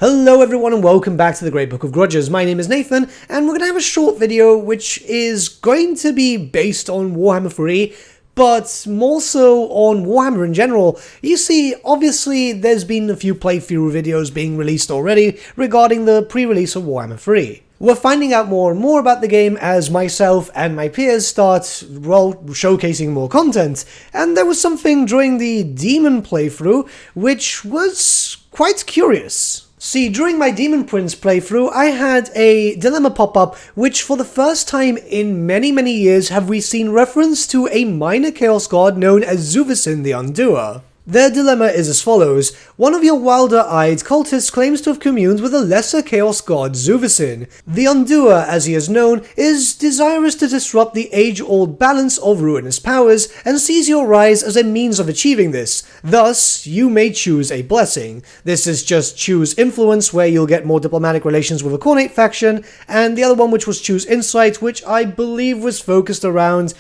Hello everyone and welcome back to the Great Book of Grudges. My name is Nathan and we're going to have a short video which is going to be based on Warhammer 3, but more so on Warhammer in general. You see, obviously there's been a few playthrough videos being released already regarding the pre-release of Warhammer 3. We're finding out more and more about the game as myself and my peers start, showcasing more content, and there was something during the Demon playthrough which was quite curious. See, during my Daemon Prince playthrough, I had a dilemma pop up, which for the first time in many years have we seen reference to a minor chaos god known as Zuvesun the Undoer. Their dilemma is as follows. One of your wilder-eyed cultists claims to have communed with a lesser chaos god, Zuvesun. The Undoer, as he is known, is desirous to disrupt the age-old balance of ruinous powers, and sees your rise as a means of achieving this. Thus, you may choose a blessing. This is just choose influence, where you'll get more diplomatic relations with a Cornate faction, and the other one which was choose insight, which I believe was focused around,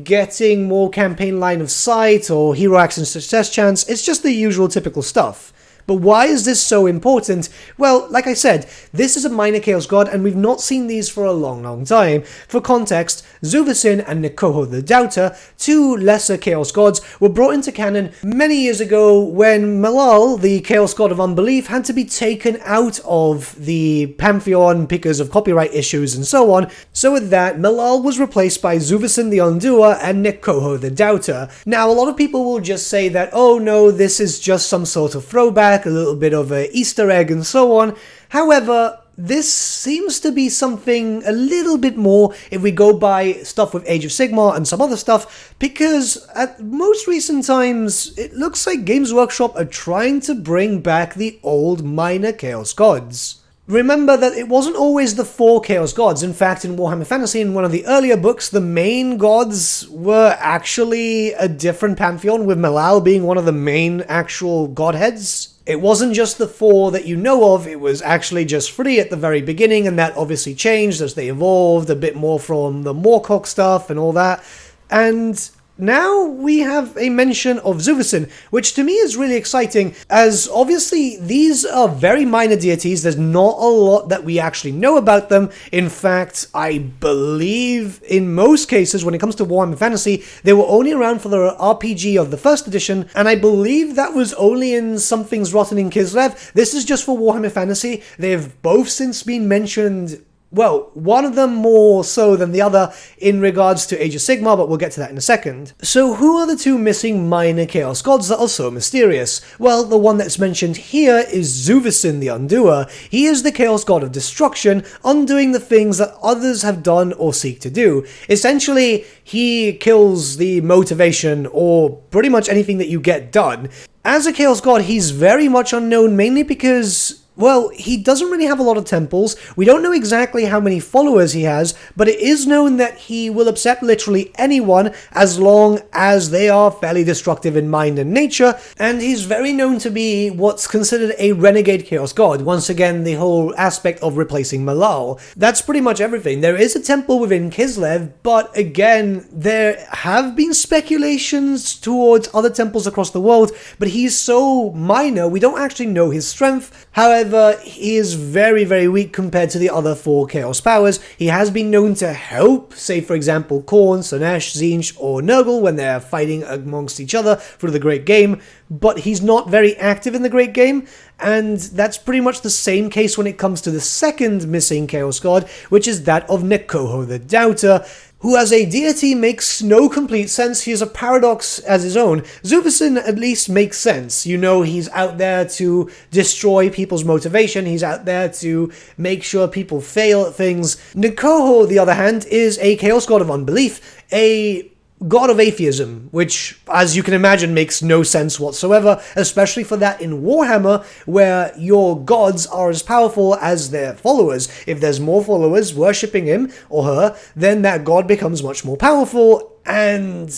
getting more campaign line of sight, or hero action success chance. It's just the usual typical stuff. But why is this so important? Well, like I said, this is a minor chaos god and we've not seen these for a long time. For context, Zuvesun and Necoho the Doubter, two lesser chaos gods, were brought into canon many years ago when Malal, the chaos god of unbelief, had to be taken out of the pantheon because of copyright issues and so on. So with that, Malal was replaced by Zuvesun the Undoer and Necoho the Doubter. Now, a lot of people will just say that, oh no, this is just some sort of throwback, a little bit of an Easter egg and so on. However, this seems to be something a little bit more if we go by stuff with Age of Sigmar and some other stuff, because at most recent times, it looks like Games Workshop are trying to bring back the old minor Chaos Gods. Remember that it wasn't always the four Chaos Gods. In fact, in Warhammer Fantasy, in one of the earlier books, the main gods were actually a different pantheon, with Malal being one of the main actual godheads. It wasn't just the four that you know of, it was actually just three at the very beginning, and that obviously changed as they evolved a bit more from the Moorcock stuff and all that. And now we have a mention of Zuvesun, which to me is really exciting, as obviously these are very minor deities. There's not a lot that we actually know about them. In fact, I believe in most cases when it comes to Warhammer Fantasy, they were only around for the RPG of the first edition, and I believe that was only in Something's Rotten in Kislev. This is just for Warhammer Fantasy. They've both since been mentioned. Well, one of them more so than the other in regards to Age of Sigmar, but we'll get to that in a second. So who are the two missing minor chaos gods that are so mysterious? Well, the one that's mentioned here is Zuvesun the Undoer. He is the chaos god of destruction, undoing the things that others have done or seek to do. Essentially, he kills the motivation or pretty much anything that you get done. As a chaos god, he's very much unknown, mainly because, well, he doesn't really have a lot of temples. We don't know exactly how many followers he has, but it is known that he will upset literally anyone as long as they are fairly destructive in mind and nature, and he's very known to be what's considered a renegade chaos god. Once again, the whole aspect of replacing Malal. That's pretty much everything. There is a temple within Kislev, but again, there have been speculations towards other temples across the world, but he's so minor, we don't actually know his strength. However, he is very weak compared to the other four Chaos powers. He has been known to help, say for example, Khorne, Slaanesh, Tzeentch, or Nurgle when they're fighting amongst each other through the Great Game, but he's not very active in the Great Game, and that's pretty much the same case when it comes to the second missing Chaos God, which is that of Necoho the Doubter, who as a deity makes no complete sense. He is a paradox as his own. Zuvesun at least makes sense. You know, he's out there to destroy people's motivation. He's out there to make sure people fail at things. Necoho, on the other hand, is a chaos god of unbelief, a god of atheism, which, as you can imagine, makes no sense whatsoever, especially for that in Warhammer, where your gods are as powerful as their followers. If there's more followers worshipping him or her, then that god becomes much more powerful, and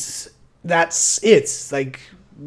that's it. Like,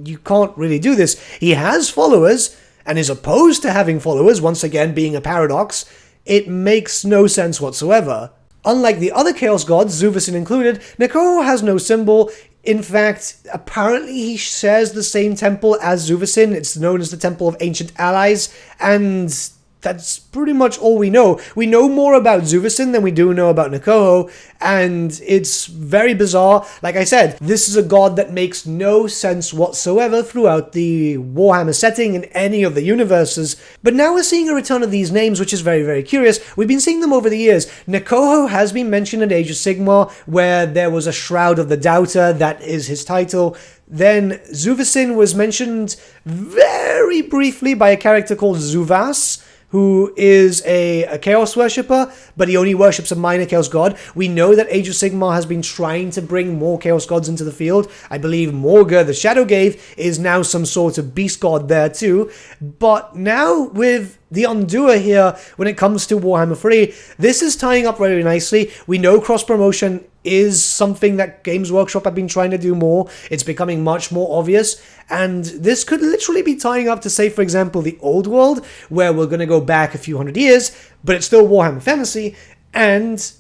you can't really do this. He has followers, and is opposed to having followers, once again being a paradox. It makes no sense whatsoever. Unlike the other Chaos Gods, Zuvesun included, Necoho has no symbol. In fact, apparently he shares the same temple as Zuvesun. It's known as the Temple of Ancient Allies, and that's pretty much all we know. We know more about Zuvesun than we do know about Necoho, and it's very bizarre. Like I said, this is a god that makes no sense whatsoever throughout the Warhammer setting in any of the universes. But now we're seeing a return of these names, which is very, very curious. We've been seeing them over the years. Necoho has been mentioned in Age of Sigmar, where there was a Shroud of the Doubter, that is his title. Then Zuvesun was mentioned very briefly by a character called Zuvesun, who is a Chaos worshipper, but he only worships a minor Chaos god. We know that Age of Sigmar has been trying to bring more Chaos gods into the field. I believe Morga, the Shadowgave, is now some sort of beast god there too. But now with the Undoer here, when it comes to Warhammer 3, this is tying up very nicely. We know cross-promotion is something that Games Workshop have been trying to do more. It's becoming much more obvious, and this could literally be tying up to, say, for example, the Old World, where we're going to go back a few hundred years, but it's still Warhammer Fantasy, and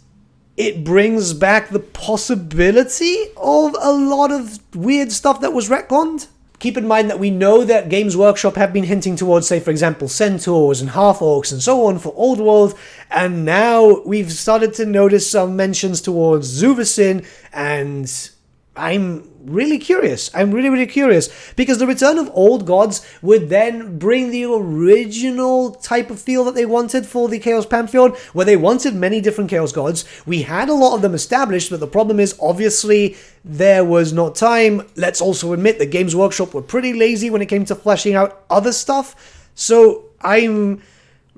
it brings back the possibility of a lot of weird stuff that was retconned. Keep in mind that we know that Games Workshop have been hinting towards, say, for example, centaurs and half-orcs and so on for Old World, and now we've started to notice some mentions towards Zuvesun, and I'm really curious. I'm really, really curious, because the return of old gods would then bring the original type of feel that they wanted for the Chaos Pantheon, where they wanted many different Chaos gods. We had a lot of them established, but the problem is, obviously, there was not time. Let's also admit that Games Workshop were pretty lazy when it came to fleshing out other stuff, so I'm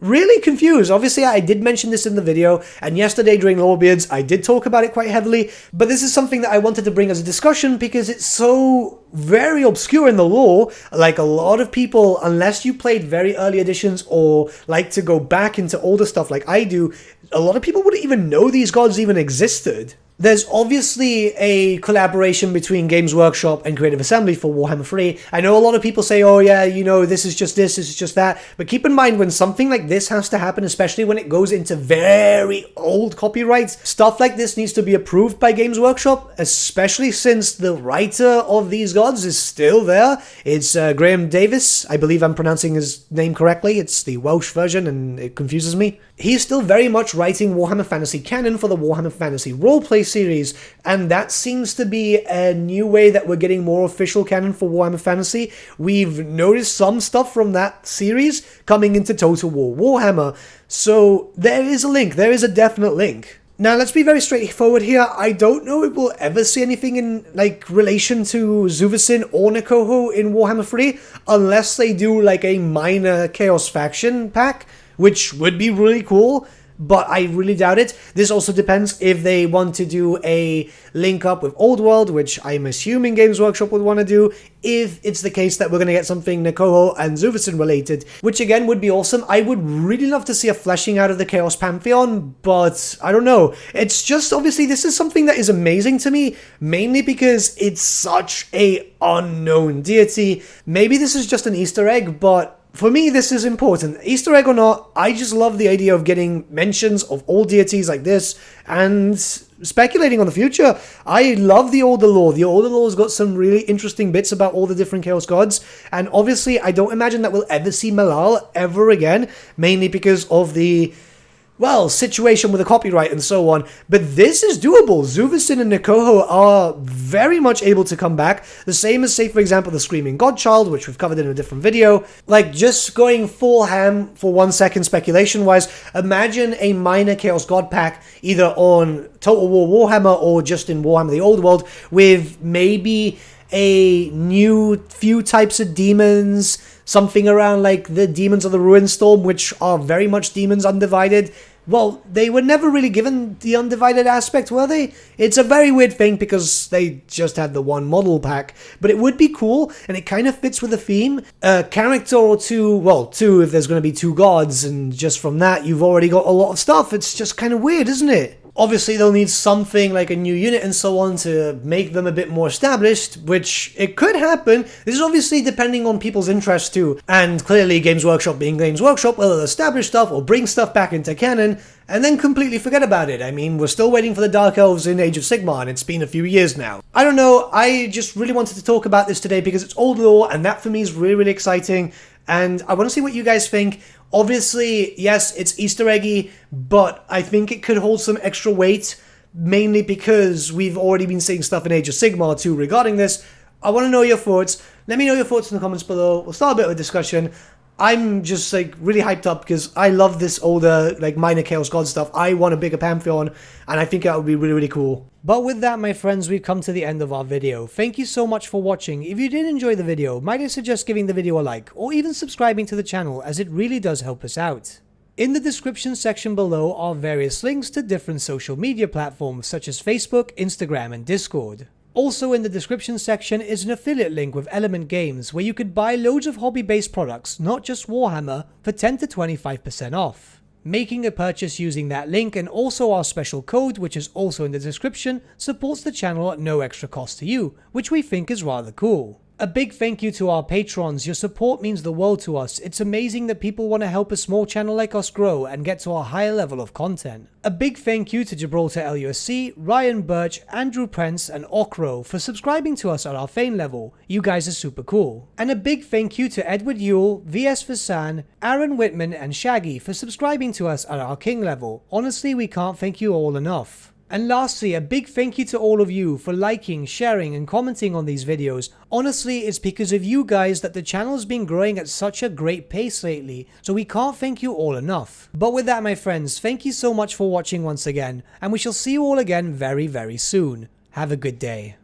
really confused. Obviously, I did mention this in the video, and yesterday during Lawbeards, I did talk about it quite heavily, but this is something that I wanted to bring as a discussion because it's so very obscure in the lore. Like, a lot of people, unless you played very early editions or like to go back into older stuff like I do, a lot of people wouldn't even know these gods even existed. There's obviously a collaboration between Games Workshop and Creative Assembly for Warhammer 3. I know a lot of people say, oh yeah, you know, this is just this is just that. But keep in mind, when something like this has to happen, especially when it goes into very old copyrights, stuff like this needs to be approved by Games Workshop, especially since the writer of these gods is still there. It's Graham Davis. I believe I'm pronouncing his name correctly. It's the Welsh version and it confuses me. He's still very much writing Warhammer Fantasy canon for the Warhammer Fantasy roleplay series, and that seems to be a new way that we're getting more official canon for Warhammer Fantasy. We've noticed some stuff from that series coming into Total War Warhammer, so there is a link, there is a definite link. Now, let's be very straightforward here. I don't know if we'll ever see anything in, like, relation to Zuvesun or Necoho in Warhammer 3, unless they do, like, a minor Chaos faction pack, which would be really cool, but I really doubt it. This also depends if they want to do a link up with Old World, which I'm assuming Games Workshop would want to do, if it's the case that we're going to get something Necoho and Zuvesun related, which again would be awesome. I would really love to see a fleshing out of the Chaos Pantheon, but I don't know. It's just, obviously, this is something that is amazing to me, mainly because it's such a unknown deity. Maybe this is just an Easter egg, but for me, this is important. Easter egg or not, I just love the idea of getting mentions of old deities like this and speculating on the future. I love the older lore. The older lore's got some really interesting bits about all the different Chaos gods, and obviously I don't imagine that we'll ever see Malal ever again, mainly because of the, well, situation with the copyright and so on. But this is doable. Zuvesun and Necoho are very much able to come back. The same as, say, for example, the Screaming Godchild, which we've covered in a different video. Like, just going full ham for 1 second speculation-wise, imagine a minor Chaos God pack, either on Total War Warhammer or just in Warhammer the Old World, with maybe a new few types of demons, something around like the Demons of the Ruinstorm, which are very much demons undivided. Well, they were never really given the undivided aspect, were they? It's a very weird thing because they just had the one model pack, but it would be cool, and it kind of fits with the theme. A character or two, well, two if there's going to be two gods, and just from that you've already got a lot of stuff. It's just kind of weird, isn't it? Obviously, they'll need something like a new unit and so on to make them a bit more established, which it could happen. This is obviously depending on people's interests too. And clearly, Games Workshop being Games Workshop, will establish stuff or bring stuff back into canon and then completely forget about it. I mean, we're still waiting for the Dark Elves in Age of Sigmar, and it's been a few years now. I don't know, I just really wanted to talk about this today because it's old lore, and that for me is really, really exciting, and I want to see what you guys think. Obviously, yes, it's Easter eggy, but I think it could hold some extra weight, mainly because we've already been seeing stuff in Age of Sigmar too regarding this. I want to know your thoughts. Let me know your thoughts in the comments below. We'll start a bit of a discussion. I'm just like really hyped up because I love this older like minor Chaos God stuff. I want a bigger Pantheon, and I think that would be really, really cool. But with that, my friends, we've come to the end of our video. Thank you so much for watching. If you did enjoy the video, might I suggest giving the video a like or even subscribing to the channel, as it really does help us out. In the description section below are various links to different social media platforms such as Facebook, Instagram, and Discord. Also in the description section is an affiliate link with Element Games where you could buy loads of hobby-based products, not just Warhammer, for 10 to 25% off. Making a purchase using that link and also our special code, which is also in the description, supports the channel at no extra cost to you, which we think is rather cool. A big thank you to our patrons. Your support means the world to us. It's amazing that people want to help a small channel like us grow and get to a higher level of content. A big thank you to Gibraltar LUSC, Ryan Bertsche, Andrew Prince, and Okro for subscribing to us at our Fane level. You guys are super cool. And a big thank you to Edward Yule, VS Vasan, Aaron Whitman, and Shaggy for subscribing to us at our King level. Honestly, we can't thank you all enough. And lastly, a big thank you to all of you for liking, sharing, and commenting on these videos. Honestly, it's because of you guys that the channel has been growing at such a great pace lately, so we can't thank you all enough. But with that, my friends, thank you so much for watching once again, and we shall see you all again very, very soon. Have a good day.